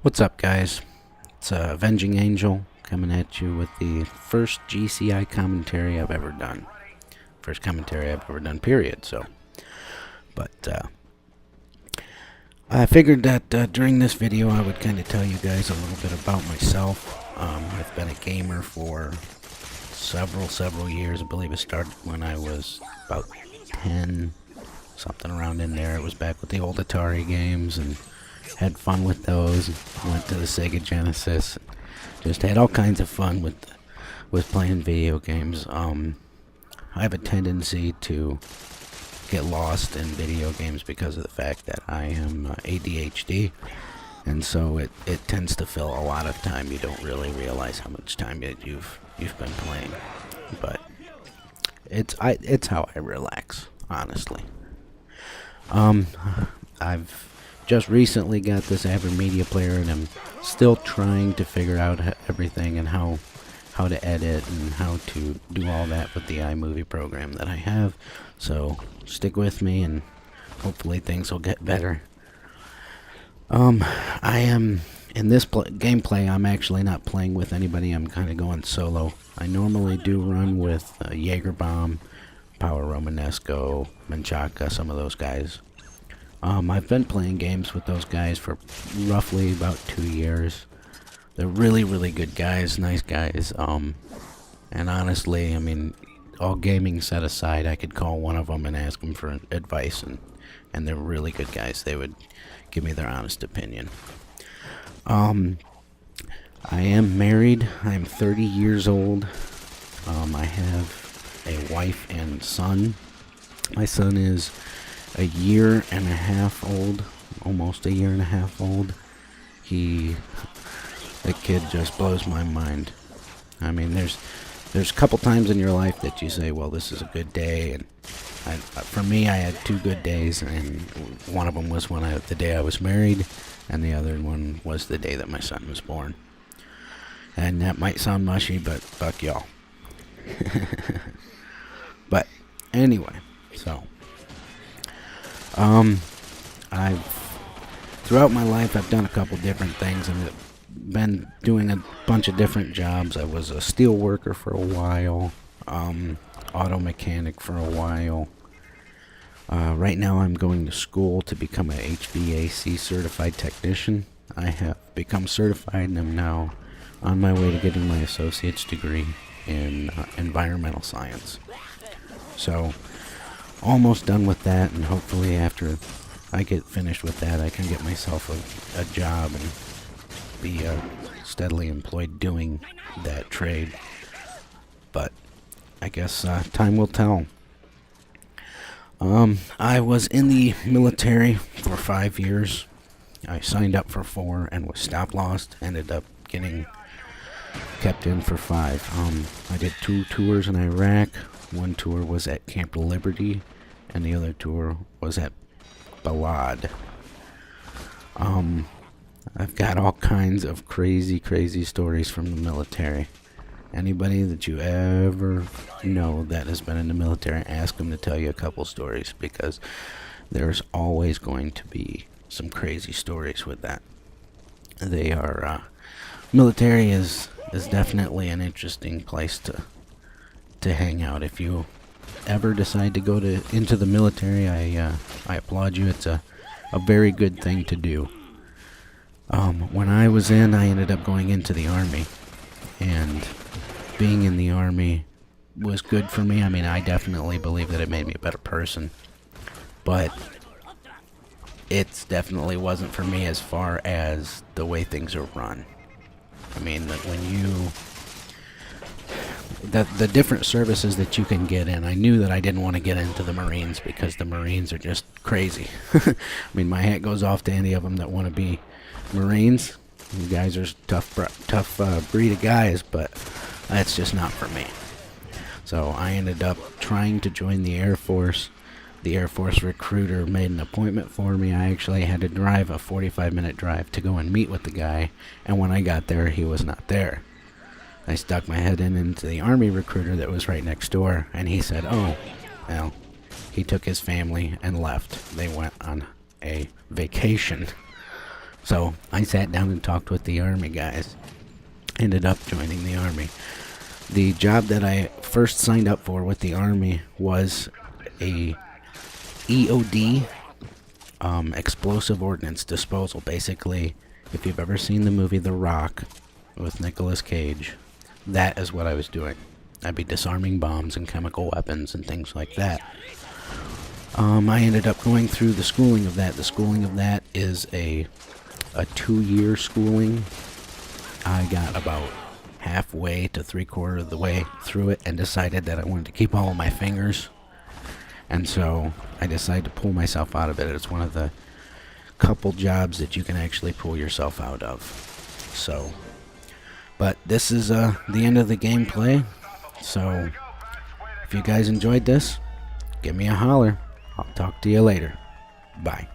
What's up, guys? It's Avenging Angel coming at you with the first GCI commentary I've ever done. First commentary I've ever done, period. But I figured that during this video I would kind of tell you guys a little bit about myself. I've been a gamer for several years. I believe it started when I was about 10, something around in there. It was back with the old Atari games and had fun with those. Went to the Sega Genesis. Just had all kinds of fun with playing video games. I have a tendency to get lost in video games because of the fact that I am ADHD, and so it tends to fill a lot of time. You don't really realize how much time you've been playing, but it's how I relax, honestly. I've just recently got this Avid Media Player, and I'm still trying to figure out everything and how to edit and how to do all that with the iMovie program that I have. So stick with me, and hopefully things will get better. I am in this gameplay. I'm actually not playing with anybody. I'm kind of going solo. I normally do run with Jaegerbomb, Power Romanesco, Menchaca, some of those guys. I've been playing games with those guys for roughly about 2 years. They're really good guys, nice guys. And honestly, I mean, all gaming set aside, I could call one of them and ask them for advice, and they're really good guys. They would give me their honest opinion. I am married. I'm 30 years old. I have a wife and son. My son is a year and a half old, almost a year and a half old. The kid just blows my mind. I mean, there's a couple times in your life that you say, well, this is a good day, and for me, I had 2 good days, and one of them was the day I was married, and the other one was the day that my son was born. And that might sound mushy, but fuck y'all. But anyway, so throughout my life, I've done a couple different things, and been doing a bunch of different jobs. I was a steel worker for a while, auto mechanic for a while. Right now I'm going to school to become a HVAC certified technician. I have become certified, and I'm now on my way to getting my associate's degree in environmental science. So almost done with that, and hopefully after I get finished with that, I can get myself a job and be steadily employed doing that trade. But I guess time will tell. I was in the military for 5 years. I signed up for 4 and was stop-lossed. Ended up getting kept in for 5. I did 2 tours in Iraq. One tour was at Camp Liberty, and the other tour was at Balad. I've got all kinds of crazy stories from the military. Anybody that you ever know that has been in the military, ask them to tell you a couple stories, because there's always going to be some crazy stories with that. They are, military is definitely an interesting place to hang out. If you ever decide to go into the military, I applaud you. It's a very good thing to do. When I was in, I ended up going into the Army, and being in the Army was good for me. I mean, I definitely believe that it made me a better person, but it definitely wasn't for me as far as the way things are run. I mean, the different services that you can get in, I knew that I didn't want to get into the Marines because the Marines are just crazy. I mean, my hat goes off to any of them that want to be Marines. You guys are tough breed of guys, but that's just not for me. So I ended up trying to join the Air Force. The Air Force recruiter made an appointment for me. I actually had to drive a 45-minute drive to go and meet with the guy, and when I got there, he was not there. I stuck my head into the Army recruiter that was right next door, and he said, oh, well, he took his family and left. They went on a vacation. So I sat down and talked with the Army guys. Ended up joining the Army. The job that I first signed up for with the Army was a EOD, explosive ordnance disposal. Basically, if you've ever seen the movie The Rock with Nicolas Cage, that is what I was doing. I'd be disarming bombs and chemical weapons and things like that. I ended up going through the schooling of that. The schooling of that is a 2-year schooling. I got about halfway to 3/4 of the way through it and decided that I wanted to keep all of my fingers. And so I decided to pull myself out of it. It's one of the couple jobs that you can actually pull yourself out of. So, but this is the end of the gameplay. So if you guys enjoyed this, give me a holler. I'll talk to you later. Bye.